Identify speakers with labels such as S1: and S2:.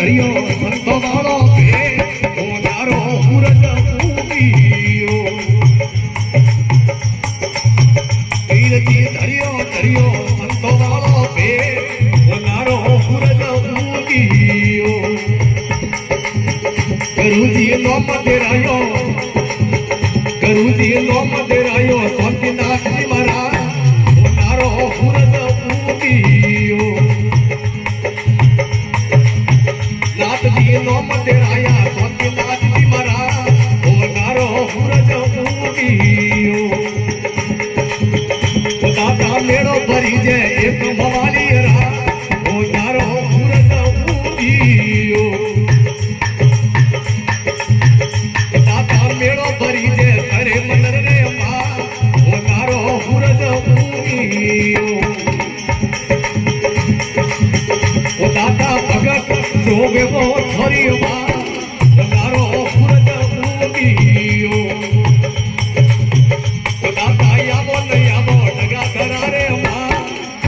S1: ધર્યો સંતો વાળો ભેટ તારો હુરજ પૂગીયો પીરજી ધર્યો સંતો વાળો ભેટ તારો હુરજ પૂગીયો કરુજી નો મધેરાયો શાંતિનાથ મારા તારો હુરજ પૂગીયો નાથજી નો મધેરાયા શાંતિનાથજી મારા તારો હુરજ પૂગીયો દાદા મેળો ભરી જાય એક ભવાની રા તારો હુરજ પૂગીયો દાદા મેળો ભરી જાય કરે મનર રે મા તારો હુરજ પૂગીયો દાદા ભગત જોવે થોરી મા